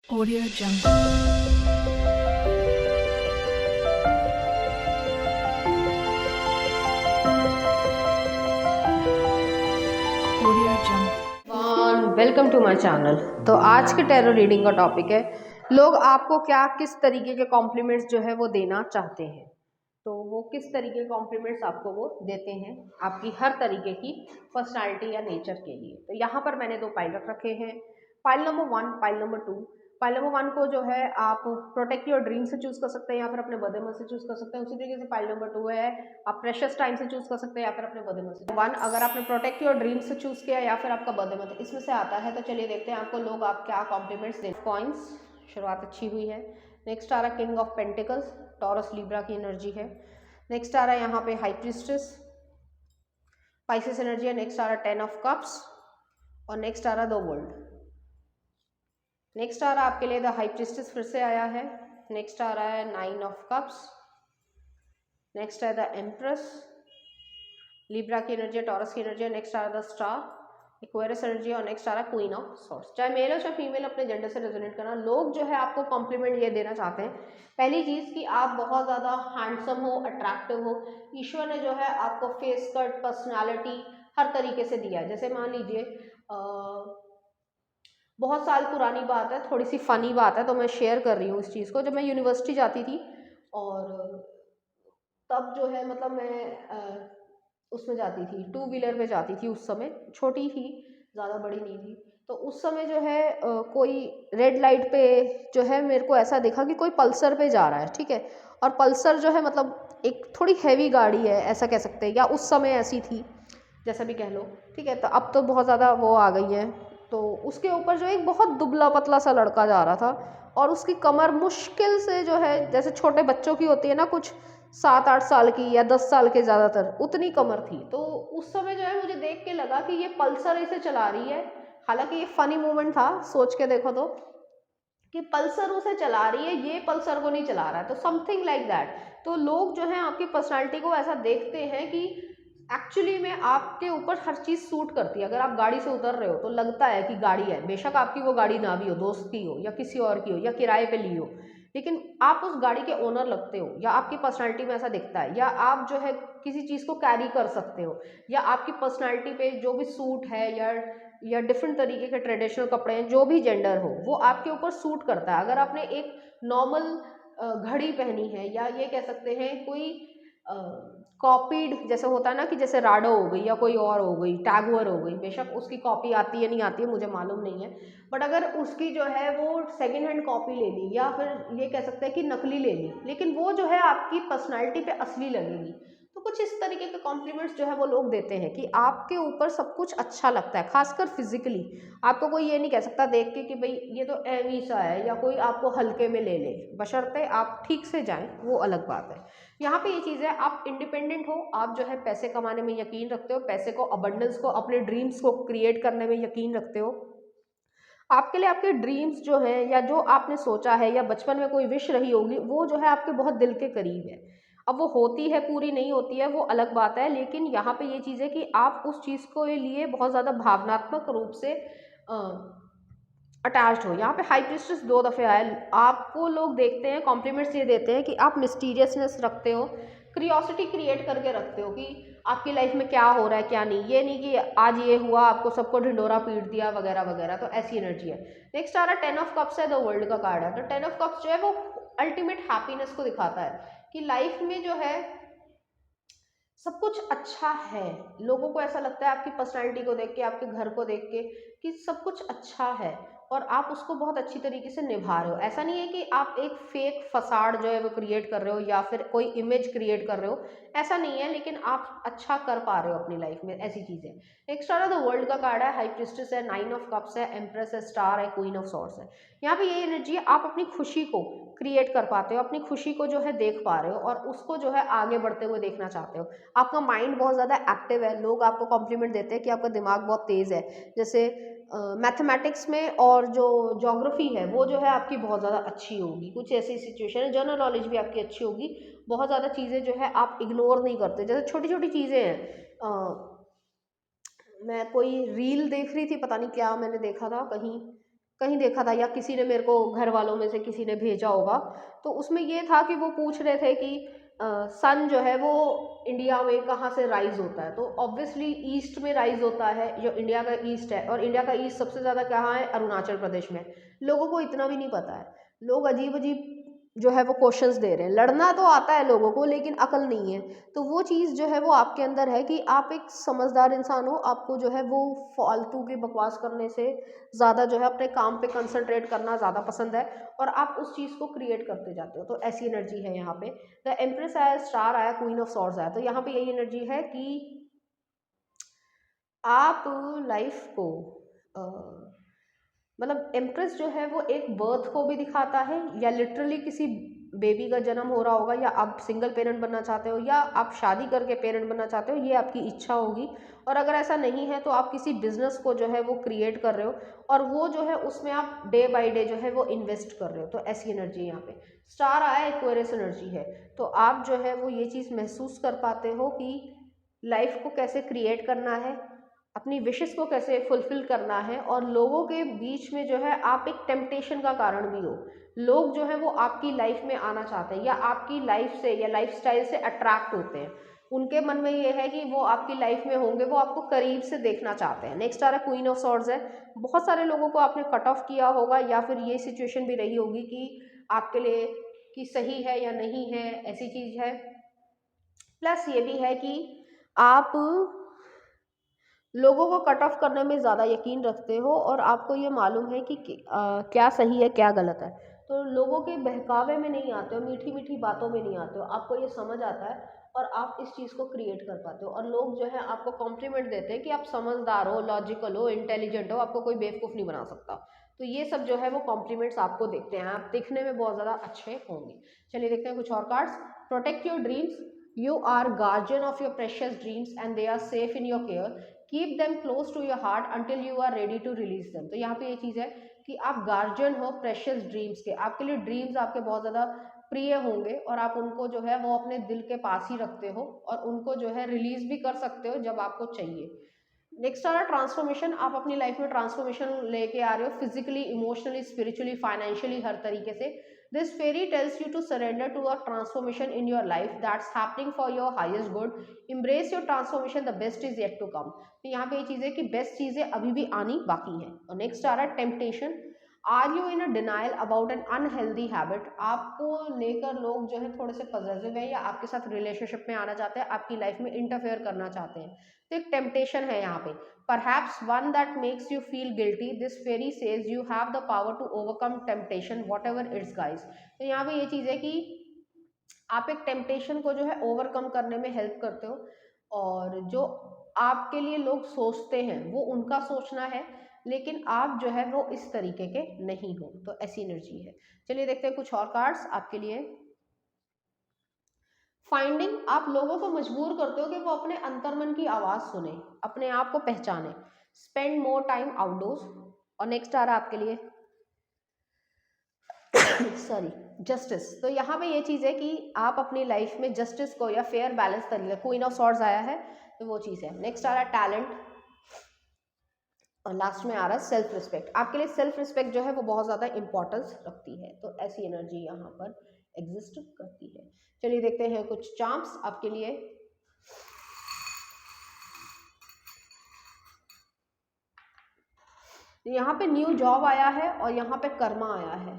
Audio Jungle. Audio Jungle. Welcome to my channel. तो आज के टैरो रीडिंग का टॉपिक है लोग आपको क्या किस तरीके के कॉम्प्लीमेंट्स जो है वो देना चाहते हैं। तो वो किस तरीके के कॉम्प्लीमेंट्स आपको वो देते हैं आपकी हर तरीके की पर्सनालिटी या नेचर के लिए। तो यहाँ पर मैंने दो पाइल रख रखे हैं, pile number 1, pile number 2। Pile number 1 को जो है आप प्रोटेक्ट योर ड्रीम से चूज कर सकते हैं या फिर अपने बर्थडे मंथ से चूज कर सकते हैं। उसी तरीके से पाइल नंबर 2 है आप प्रेशियस टाइम से चूज कर सकते हैं या फिर अपने बर्थडे मंथ से। 1 अगर आपने प्रोटेक्ट योर ड्रीम से चूज किया या फिर आपका बर्थडे मंथ इसमें से आता है, तो चलिए देखते हैं आपको लोग आप क्या कॉम्प्लीमेंट्स दें। कॉइंस शुरुआत अच्छी हुई है। नेक्स्ट आ रहा king of pentacles, taurus Libra की एनर्जी है। नेक्स्ट आ रहा है यहाँ पे हाई प्रीस्टेस, पाइसेस एनर्जी है। नेक्स्ट आ रहा है 10 ऑफ कप्स और नेक्स्ट आ रहा द वर्ल्ड। नेक्स्ट आ रहा है आपके लिए द हाई प्रीस्टेस, फिर से आया है। नेक्स्ट आ रहा है 9 ऑफ कप्स। नेक्स्ट है द एम्प्रेस, लिब्रा की एनर्जी है, टॉरस की एनर्जी है। नेक्स्ट आ रहा है द स्टार, एक्वेरियस एनर्जी है। और नेक्स्ट आ रहा है क्वीन ऑफ सॉर्ड्स। चाहे मेल हो चाहे फीमेल, अपने जेंडर से रेजोनेट करना। लोग जो है आपको कॉम्प्लीमेंट ये देना चाहते हैं, पहली चीज़ कि आप बहुत ज़्यादा हैंडसम हो, अट्रैक्टिव हो। ईश्वर ने जो है आपको फेस कट, पर्सनैलिटी हर तरीके से दिया है। जैसे मान लीजिए बहुत साल पुरानी बात है, थोड़ी सी फ़नी बात है, तो मैं शेयर कर रही हूँ इस चीज़ को। जब मैं यूनिवर्सिटी जाती थी और तब जो है मतलब मैं उसमें जाती थी, टू व्हीलर पे जाती थी। उस समय छोटी थी, ज़्यादा बड़ी नहीं थी। तो उस समय जो है कोई रेड लाइट पे जो है मेरे को ऐसा देखा कि कोई पल्सर पे जा रहा है, ठीक है। और पल्सर जो है मतलब एक थोड़ी हैवी गाड़ी है, ऐसा कह सकते हैं, या उस समय ऐसी थी, जैसा भी कह लो, ठीक है। तो अब तो बहुत ज़्यादा वो आ गई है। तो उसके ऊपर जो एक बहुत दुबला पतला सा लड़का जा रहा था और उसकी कमर मुश्किल से जो है जैसे छोटे बच्चों की होती है ना, कुछ 7-8 साल की या 10 साल के ज़्यादातर, उतनी कमर थी। तो उस समय जो है मुझे देख के लगा कि ये पल्सर इसे चला रही है। हालांकि ये फनी मोमेंट था, सोच के देखो तो, कि पल्सर उसे चला रही है, ये पल्सर को नहीं चला रहा है। तो समथिंग लाइक दैट। तो लोग जो है आपकी पर्सनालिटी को ऐसा देखते हैं कि एक्चुअली में आपके ऊपर हर चीज़ सूट करती है। अगर आप गाड़ी से उतर रहे हो तो लगता है कि गाड़ी है, बेशक आपकी वो गाड़ी ना भी हो, दोस्त की हो या किसी और की हो या किराए पे ली हो, लेकिन आप उस गाड़ी के ओनर लगते हो, या आपकी पर्सनालिटी में ऐसा दिखता है, या आप जो है किसी चीज़ को कैरी कर सकते हो, या आपकी पर्सनालिटी पे जो भी सूट है या डिफरेंट तरीके के ट्रेडिशनल कपड़े हैं, जो भी जेंडर हो वो आपके ऊपर सूट करता है। अगर आपने एक नॉर्मल घड़ी पहनी है, या ये कह सकते हैं कोई कॉपीड जैसे होता है ना, कि जैसे राडो हो गई या कोई और हो गई, टैगोर हो गई, बेशक उसकी कॉपी आती है नहीं आती है मुझे मालूम नहीं है, बट अगर उसकी जो है वो सेकेंड हैंड कॉपी ले ली, या फिर ये कह सकते हैं कि नकली ले ली, लेकिन वो जो है आपकी पर्सनालिटी पे असली लगेगी। तो कुछ इस तरीके के कॉम्प्लीमेंट्स जो है वो लोग देते हैं कि आपके ऊपर सब कुछ अच्छा लगता है, खासकर फिजिकली। आपको कोई ये नहीं कह सकता देख के कि भाई ये तो एवी सा है, या कोई आपको हल्के में ले ले, बशर्ते आप ठीक से जाएं, वो अलग बात है। यहाँ पे ये चीज़ है, आप इंडिपेंडेंट हो, आप जो है पैसे कमाने में यकीन रखते हो, पैसे को, अबंडेंस को, अपने ड्रीम्स को क्रिएट करने में यकीन रखते हो। आपके लिए आपके ड्रीम्स जो हैं, या जो आपने सोचा है, या बचपन में कोई विश रही होगी, वो जो है आपके बहुत दिल के करीब है। अब वो होती है, पूरी नहीं होती है, वो अलग बात है, लेकिन यहाँ पे ये चीज़ है कि आप उस चीज़ को लिए बहुत ज़्यादा भावनात्मक रूप से अटैच्ड हो। यहाँ पे हाई प्रीस्टेस 2 दफ़े आए। आपको लोग देखते हैं, कॉम्प्लीमेंट्स ये देते हैं कि आप मिस्टीरियसनेस रखते हो, क्रियोसिटी क्रिएट करके रखते हो कि आपकी लाइफ में क्या हो रहा है क्या नहीं। ये नहीं कि आज ये हुआ, आपको सबको ढिंडोरा पीट दिया वगैरह वगैरह। तो ऐसी एनर्जी है। नेक्स्ट आ रहा है 10 ऑफ कप्स है, द वर्ल्ड का कार्ड है। तो 10 ऑफ कप्स जो है वो अल्टीमेट हैप्पीनेस को दिखाता है कि लाइफ में जो है सब कुछ अच्छा है। लोगों को ऐसा लगता है आपकी पर्सनालिटी को देख के, आपके घर को देख के, कि सब कुछ अच्छा है और आप उसको बहुत अच्छी तरीके से निभा रहे हो। ऐसा नहीं है कि आप एक फेक फसाड जो है वो क्रिएट कर रहे हो या फिर कोई इमेज क्रिएट कर रहे हो, ऐसा नहीं है, लेकिन आप अच्छा कर पा रहे हो अपनी लाइफ में, ऐसी चीज़ें। नेक्स्ट आ रहा है द वर्ल्ड का कार्ड है, हाई प्रीस्टेस है, 9 ऑफ कप्स है, एम्प्रेस है, स्टार है, क्वीन ऑफ सॉर्ड्स है। यहाँ पे ये एनर्जी है, आप अपनी खुशी को क्रिएट कर पाते हो, अपनी खुशी को जो है देख पा रहे हो और उसको जो है आगे बढ़ते हुए देखना चाहते हो। आपका माइंड बहुत ज़्यादा एक्टिव है। लोग आपको कॉम्प्लीमेंट देते हैं कि आपका दिमाग बहुत तेज़ है। जैसे मैथमेटिक्स में और जो ज्योग्राफी है वो जो है आपकी बहुत ज़्यादा अच्छी होगी। कुछ ऐसी सिचुएशन है, जनरल नॉलेज भी आपकी अच्छी होगी। बहुत ज़्यादा चीज़ें जो है आप इग्नोर नहीं करते, जैसे छोटी छोटी चीज़ें हैं। मैं कोई रील देख रही थी, पता नहीं क्या मैंने देखा था कहीं, कहीं देखा था, या किसी ने मेरे को घर वालों में से किसी ने भेजा होगा, तो उसमें ये था कि वो पूछ रहे थे कि सन जो है वो इंडिया में कहाँ से राइज होता है। तो ऑब्वियसली ईस्ट में राइज होता है, जो इंडिया का ईस्ट है, और इंडिया का ईस्ट सबसे ज़्यादा कहाँ है, अरुणाचल प्रदेश में। लोगों को इतना भी नहीं पता है, लोग अजीब अजीब जो है वो क्वेश्चंस दे रहे हैं। लड़ना तो आता है लोगों को, लेकिन अकल नहीं है। तो वो चीज़ जो है वो आपके अंदर है कि आप एक समझदार इंसान हो, आपको जो है वो फालतू की बकवास करने से ज़्यादा जो है अपने काम पे कंसंट्रेट करना ज़्यादा पसंद है, और आप उस चीज़ को क्रिएट करते जाते हो। तो ऐसी एनर्जी है यहाँ पे। द एम्प्रेस आया, स्टार आया, क्वीन ऑफ सॉर्ड्स आया, तो यहाँ पे यही एनर्जी है कि आप लाइफ को मतलब एम्प्रेस जो है वो एक बर्थ को भी दिखाता है, या लिटरली किसी बेबी का जन्म हो रहा होगा, या आप सिंगल पेरेंट बनना चाहते हो, या आप शादी करके पेरेंट बनना चाहते हो, ये आपकी इच्छा होगी। और अगर ऐसा नहीं है तो आप किसी बिजनेस को जो है वो क्रिएट कर रहे हो, और वो जो है उसमें आप डे बाय डे जो है वो इन्वेस्ट कर रहे हो। तो ऐसी एनर्जी यहाँ पे। स्टार आया, एक्वेरियस एनर्जी है, तो आप जो है वो ये चीज़ महसूस कर पाते हो कि लाइफ को कैसे क्रिएट करना है, अपनी विशेस को कैसे फुलफिल करना है, और लोगों के बीच में जो है आप एक टेम्पटेशन का कारण भी हो। लोग जो है वो आपकी लाइफ में आना चाहते हैं, या आपकी लाइफ से या लाइफस्टाइल से अट्रैक्ट होते हैं। उनके मन में ये है कि वो आपकी लाइफ में होंगे, वो आपको करीब से देखना चाहते हैं। नेक्स्ट आ रहा है क्वीन ऑफ सॉर्ड्स है। बहुत सारे लोगों को आपने कट ऑफ किया होगा, या फिर ये सिचुएशन भी रही होगी कि आपके लिए कि सही है या नहीं है, ऐसी चीज़ है। प्लस ये भी है कि आप लोगों को कट ऑफ करने में ज़्यादा यकीन रखते हो, और आपको ये मालूम है कि क्या सही है क्या गलत है। तो लोगों के बहकावे में नहीं आते हो, मीठी मीठी बातों में नहीं आते हो, आपको ये समझ आता है, और आप इस चीज़ को क्रिएट कर पाते हो। और लोग जो है आपको कॉम्प्लीमेंट देते हैं कि आप समझदार हो, लॉजिकल हो, इंटेलिजेंट हो, आपको कोई बेवकूफ़ नहीं बना सकता। तो ये सब जो है वो कॉम्प्लीमेंट्स आपको देखते हैं, आप दिखने में बहुत ज़्यादा अच्छे होंगे। चलिए देखते हैं कुछ और cards. Protect your dreams, you are guardian of your precious dreams and they are safe in your care, keep them close to your heart until you are ready to release them. तो यहाँ पे ये चीज़ है कि आप guardian हो precious dreams के, आपके लिए ड्रीम्स आपके बहुत ज़्यादा प्रिय होंगे, और आप उनको जो है वो अपने दिल के पास ही रखते हो, और उनको जो है रिलीज भी कर सकते हो जब आपको चाहिए। नेक्स्ट आ रहा ट्रांसफॉर्मेशन, आप अपनी लाइफ में ट्रांसफॉर्मेशन लेके आ रहे हो, फिजिकली, इमोशनली, स्पिरिचुअली, फाइनेंशियली, हर तरीके से। This fairy tells you to surrender to a transformation in your life that's happening for your highest good, embrace your transformation, the best is yet to come. तो यहाँ पे ये चीज़ है कि best चीज़ें अभी भी आनी बाकी हैं। और नेक्स्ट आ रहा है temptation, are you in a denial about an unhealthy habit, आपको लेकर लोग जो है थोड़े से पॉजिटिव है, या आपके साथ रिलेशनशिप में आना चाहते हैं, आपकी लाइफ में इंटरफेयर करना चाहते हैं। तो एक टेम्पटेशन है यहाँ पे, perhaps one that makes you feel guilty. This fairy says you have the power to overcome temptation whatever its guise. तो यहाँ पे ये चीज़ है कि आप एक टेम्पटेशन को जो है ओवरकम करने में हेल्प करते हो, और जो आपके लिए लोग सोचते हैं वो उनका सोचना है, लेकिन आप जो है वो इस तरीके के नहीं हो। तो ऐसी एनर्जी है। चलिए देखते हैं कुछ और कार्ड्स आपके लिए। फाइंडिंग, आप लोगों को मजबूर करते हो कि वो अपने अंतर्मन की आवाज़ सुने, अपने आप को पहचाने। Spend more time outdoors. और नेक्स्ट आ रहा है आपके लिए सॉरी, जस्टिस। तो यहाँ पे ये चीज़ है कि आप अपनी लाइफ में जस्टिस को या फेयर बैलेंस तरीके, क्वीन ऑफ सॉर्ड्स आया है, तो वो चीज़ है। नेक्स्ट आ रहा है टैलेंट, और लास्ट में आ रहा है सेल्फ रिस्पेक्ट। आपके लिए सेल्फ रिस्पेक्ट जो है वो बहुत ज़्यादा इंपॉर्टेंस रखती है। तो ऐसी एनर्जी यहाँ पर एग्जिस्ट करती है। चलिए देखते हैं कुछ चार्म्स आपके लिए। यहाँ पे न्यू जॉब आया है, और यहाँ पे कर्मा आया है।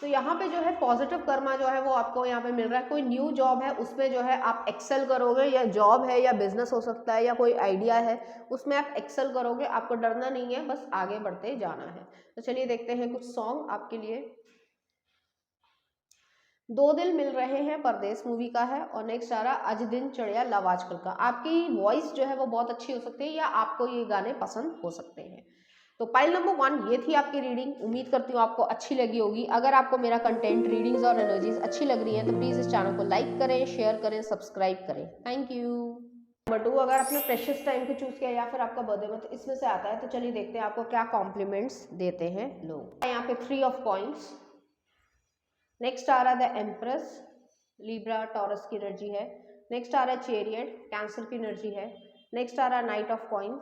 तो यहाँ पे जो है पॉजिटिव कर्मा जो है वो आपको यहाँ पे मिल रहा है। कोई न्यू जॉब है, उसमें जो है आप एक्सेल करोगे, या जॉब है या बिजनेस हो सकता है, या कोई आइडिया है, उसमें आप एक्सेल करोगे। आपको डरना नहीं है, बस आगे बढ़ते जाना है। तो चलिए देखते हैं कुछ सॉन्ग आपके लिए। दो दिल मिल रहे हैं परदेस मूवी का है, और नेक्स्ट आ रहा अज दिन चढ़िया लव आजकल का। आपकी वॉइस जो है वो बहुत अच्छी हो सकती है, या आपको ये गाने पसंद हो सकते हैं। तो पाइल नंबर 1 ये थी आपकी रीडिंग। उम्मीद करती हूँ आपको अच्छी लगी होगी। अगर आपको मेरा कंटेंट, रीडिंग्स और एनर्जीज अच्छी लग रही है तो प्लीज़ इस चैनल को लाइक करें, शेयर करें, सब्सक्राइब करें। Thank you. नंबर 2, अगर आपने प्रेशियस टाइम को चूज़ किया या फिर आपका बर्थडे मंथ इसमें से आता है, तो चलिए देखते हैं आपको क्या कॉम्प्लीमेंट्स देते हैं लोग। यहाँ पे 3 ऑफ कॉइन्स। नेक्स्ट आ रहा है द एम्प्रेस, लिब्रा टॉरस की एनर्जी है। नेक्स्ट आ रहा है चेरियट, कैंसर की एनर्जी है। नेक्स्ट आ रहा है नाइट ऑफ कॉइन्स,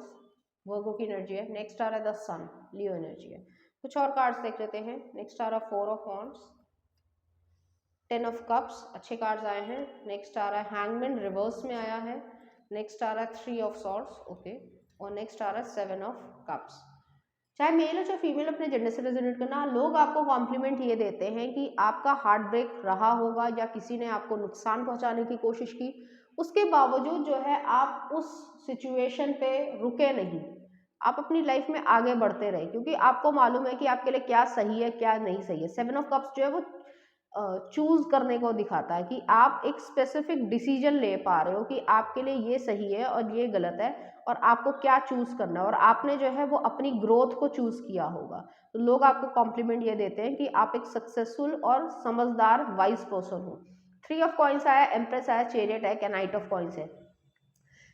वर्गो की एनर्जी है। नेक्स्ट आ रहा है द सन, लियो एनर्जी है। कुछ और कार्ड्स देख लेते हैं। नेक्स्ट आ रहा है 4 ऑफ वॉन्ड्स, 10 ऑफ कप्स, अच्छे कार्ड्स आए हैं। नेक्स्ट आ रहा है हैंगमैन, रिवर्स में आया है। नेक्स्ट आ रहा है 3 ऑफ सॉर्ड्स, ओके। और नेक्स्ट आ रहा है 7 ऑफ कप्स। चाहे मेल हो चाहे फीमेल, अपने जेंडर से रेजोनेट करना। लोग आपको कॉम्प्लीमेंट ये देते हैं कि आपका हार्ट ब्रेक रहा होगा या किसी ने आपको नुकसान पहुंचाने की कोशिश की, उसके बावजूद जो है आप उस सिचुएशन पे रुके नहीं, आप अपनी लाइफ में आगे बढ़ते रहे, क्योंकि आपको मालूम है कि आपके लिए क्या सही है क्या नहीं सही है। 7 ऑफ कप्स जो है वो चूज करने को दिखाता है कि आप एक स्पेसिफिक डिसीजन ले पा रहे हो कि आपके लिए ये सही है और ये गलत है, और आपको क्या चूज करना है, और आपने जो है वो अपनी ग्रोथ को चूज किया होगा। तो लोग आपको कॉम्प्लीमेंट ये देते हैं कि आप एक सक्सेसफुल और समझदार वाइज पर्सन हो। 3 ऑफ कॉइन्स आया, एम्प्रेस आया, चैरियट है, नाइट ऑफ कॉइन्स है।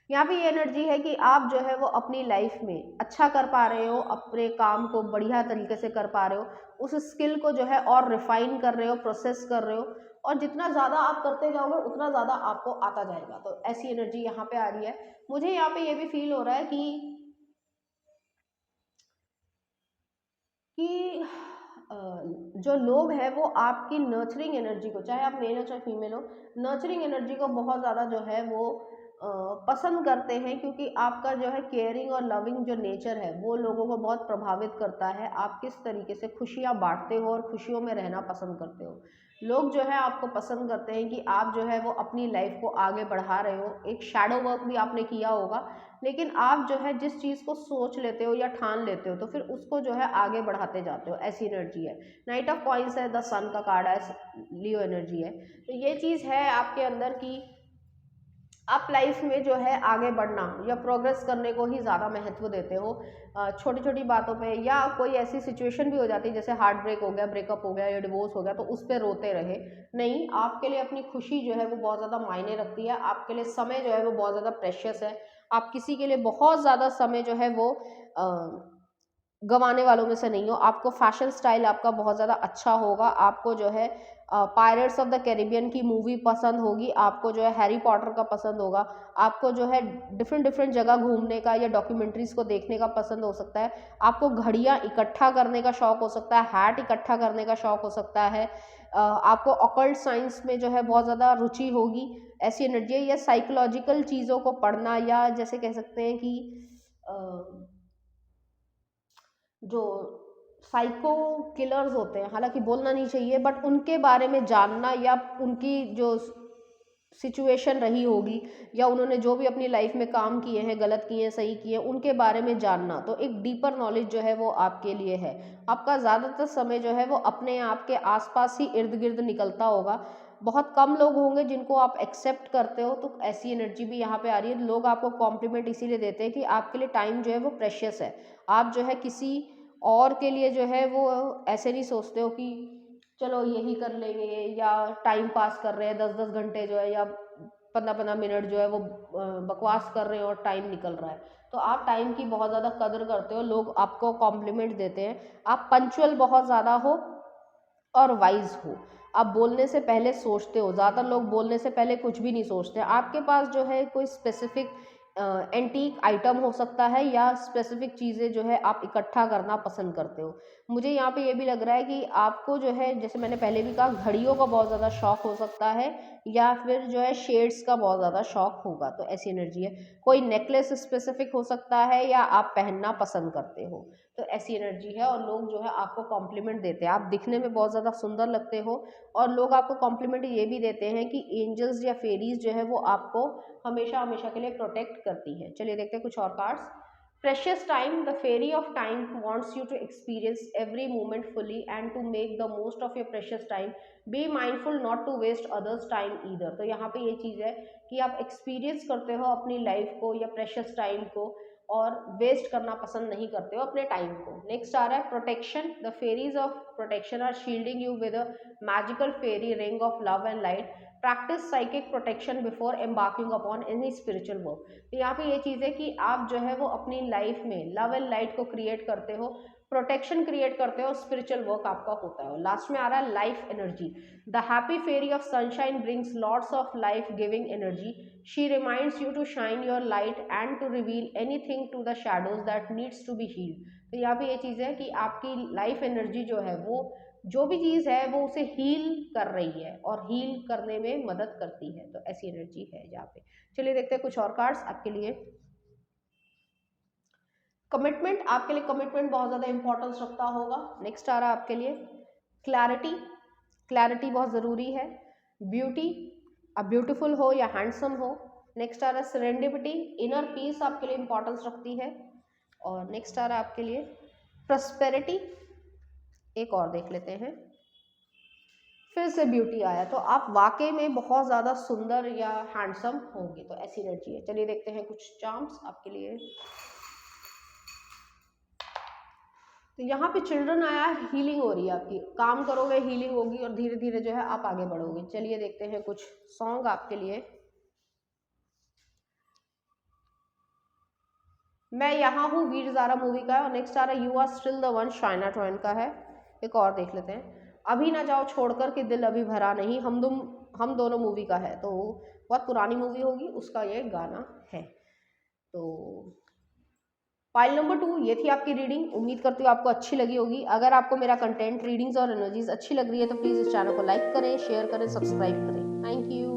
यहाँ पे ये एनर्जी है कि आप जो है वो अपनी लाइफ में अच्छा कर पा रहे हो, अपने काम को बढ़िया तरीके से कर पा रहे हो, उस स्किल को जो है और रिफाइन कर रहे हो, प्रोसेस कर रहे हो, और जितना ज़्यादा आप करते जाओगे उतना ज़्यादा आपको आता जाएगा। तो ऐसी एनर्जी यहाँ पे आ रही है। मुझे यहाँ पे ये भी फील हो रहा है कि जो लोग हैं वो आपकी नर्चरिंग एनर्जी को, चाहे आप मेल हो चाहे फीमेल हो, नर्चरिंग एनर्जी को बहुत ज़्यादा जो है वो पसंद करते हैं, क्योंकि आपका जो है केयरिंग और लविंग जो नेचर है वो लोगों को बहुत प्रभावित करता है। आप किस तरीके से खुशियाँ बांटते हो और खुशियों में रहना पसंद करते हो। लोग जो है आपको पसंद करते हैं कि आप जो है वो अपनी लाइफ को आगे बढ़ा रहे हो। एक शैडो वर्क भी आपने किया होगा, लेकिन आप जो है जिस चीज़ को सोच लेते हो या ठान लेते हो तो फिर उसको जो है आगे बढ़ाते जाते हो। ऐसी एनर्जी है। नाइट ऑफ कॉइन्स है, द सन का कार्ड है, लियो एनर्जी है। तो ये चीज़ है आपके अंदर की आप लाइफ में जो है आगे बढ़ना या प्रोग्रेस करने को ही ज़्यादा महत्व देते हो। छोटी छोटी बातों पे, या कोई ऐसी सिचुएशन भी हो जाती है जैसे हार्ट ब्रेक हो गया, ब्रेकअप हो गया या डिवोर्स हो गया, तो उस पर रोते रहे नहीं। आपके लिए अपनी खुशी जो है वो बहुत ज़्यादा मायने रखती है। आपके लिए समय जो है वो बहुत ज़्यादा प्रेशियस है। आप किसी के लिए बहुत ज़्यादा समय जो है वो गंवाने वालों में से नहीं हो। आपको फैशन स्टाइल आपका बहुत ज़्यादा अच्छा होगा। आपको जो है पायरेट्स ऑफ द कैरिबियन की मूवी पसंद होगी, आपको जो है हैरी पॉटर का पसंद होगा, आपको जो है डिफरेंट डिफरेंट जगह घूमने का या डॉक्यूमेंट्रीज को देखने का पसंद हो सकता है, आपको घड़ियाँ इकट्ठा करने का शौक हो सकता है, हैट इकट्ठा करने का शौक हो सकता है, आपको ऑकल्ट साइंस में जो है बहुत ज़्यादा रुचि होगी। ऐसी एनर्जी है। या साइकोलॉजिकल चीज़ों को पढ़ना, या जैसे कह सकते हैं कि जो साइको किलर्स होते हैं, हालांकि बोलना नहीं चाहिए, बट उनके बारे में जानना, या उनकी जो सिचुएशन रही होगी, या उन्होंने जो भी अपनी लाइफ में काम किए हैं, गलत किए हैं सही किए हैं, उनके बारे में जानना, तो एक डीपर नॉलेज जो है वो आपके लिए है। आपका ज़्यादातर समय जो है वो अपने आप के आसपास ही इर्द गिर्द निकलता होगा। बहुत कम लोग होंगे जिनको आप एक्सेप्ट करते हो। तो ऐसी एनर्जी भी यहाँ पे आ रही है। लोग आपको कॉम्प्लीमेंट इसीलिए देते हैं कि आपके लिए टाइम जो है वो प्रेशियस है। आप जो है किसी और के लिए जो है वो ऐसे नहीं सोचते हो कि चलो यही कर लेंगे, या टाइम पास कर रहे हैं 10-10 घंटे जो है, या 15-15 मिनट जो है वो बकवास कर रहे हैं और टाइम निकल रहा है। तो आप टाइम की बहुत ज़्यादा कदर करते हो, लोग आपको कॉम्प्लीमेंट देते हैं। आप पंचुअल बहुत ज़्यादा हो और वाइज हो। आप बोलने से पहले सोचते हो। ज़्यादातर लोग बोलने से पहले कुछ भी नहीं सोचते। आपके पास जो है कोई स्पेसिफिक एंटीक आइटम हो सकता है, या स्पेसिफिक चीज़ें जो है आप इकट्ठा करना पसंद करते हो। मुझे यहाँ पे ये भी लग रहा है कि आपको जो है, जैसे मैंने पहले भी कहा, घड़ियों का बहुत ज़्यादा शौक हो सकता है, या फिर जो है शेड्स का बहुत ज़्यादा शौक होगा। तो ऐसी एनर्जी है। कोई नेकलेस स्पेसिफिक हो सकता है, या आप पहनना पसंद करते हो। तो ऐसी एनर्जी है। और लोग जो है आपको कॉम्प्लीमेंट देते हैं। आप दिखने में बहुत ज़्यादा सुंदर लगते हो, और लोग आपको कॉम्प्लीमेंट ये भी देते हैं कि एंजल्स या फेरीज जो है वो आपको हमेशा हमेशा के लिए प्रोटेक्ट करती है। चलिए देखते हैं कुछ और cards. Precious time, the fairy of time wants you to experience every moment fully and to make the most of your precious time. Be mindful not to waste others time either. तो यहाँ पे ये चीज़ है कि आप experience करते हो अपनी लाइफ को या प्रेशियस टाइम को, और वेस्ट करना पसंद नहीं करते हो अपने टाइम को। नेक्स्ट आ रहा है protection. The fairies of protection are shielding you with a magical fairy ring of love and light. Practise psychic protection before embarking upon any spiritual work. तो यहाँ पे ये चीज़ है कि आप जो है वो अपनी लाइफ में लव एंड लाइट को क्रिएट करते हो। प्रोटेक्शन क्रिएट करते हो, स्पिरिचुअल वर्क आपका होता है। और लास्ट में आ रहा है life energy. The happy fairy of sunshine brings lots of life giving energy. She reminds you to shine your light and to reveal anything to the shadows that needs to be healed. तो यहाँ पे ये चीज़ है कि आपकी life energy जो है वो जो भी चीज़ है वो उसे हील कर रही है और हील करने में मदद करती है। तो ऐसी एनर्जी है यहाँ पे। चलिए देखते हैं कुछ और कार्ड्स आपके लिए। कमिटमेंट, आपके लिए कमिटमेंट बहुत ज़्यादा इंपॉर्टेंस रखता होगा। नेक्स्ट आ रहा है आपके लिए क्लैरिटी, क्लैरिटी बहुत ज़रूरी है। ब्यूटी, अब ब्यूटीफुल हो या हैंडसम हो। नेक्स्ट आ रहा है सेरेंडिपिटी, इनर पीस आपके लिए इंपॉर्टेंस रखती है। और नेक्स्ट आ रहा है आपके लिए प्रॉस्पेरिटी। एक और देख लेते हैं, फिर से ब्यूटी आया, तो आप वाकई में बहुत ज़्यादा सुंदर या हैंडसम होंगे। तो ऐसी एनर्जी है। चलिए देखते हैं कुछ चार्म्स आपके लिए। तो यहाँ पे चिल्ड्रन आया है, हीलिंग हो रही है आपकी, काम करोगे हीलिंग होगी और धीरे धीरे जो है आप आगे बढ़ोगे। चलिए देखते हैं कुछ सॉन्ग आपके लिए। मैं यहाँ हूँ वीर ज़ारा मूवी का है। और नेक्स्ट आ रहा है you are still the one, Shania Twain का है। एक और देख लेते हैं, अभी ना जाओ छोड़कर कि दिल अभी भरा नहीं, हम दोनों मूवी का है। तो बहुत पुरानी मूवी होगी, उसका ये गाना है। तो फाइल नंबर 2 ये थी आपकी रीडिंग। उम्मीद करती हूँ आपको अच्छी लगी होगी। अगर आपको मेरा कंटेंट, रीडिंग्स और एनर्जीज अच्छी लग रही है तो प्लीज़ इस चैनल को लाइक करें, शेयर करें, सब्सक्राइब करें। Thank you.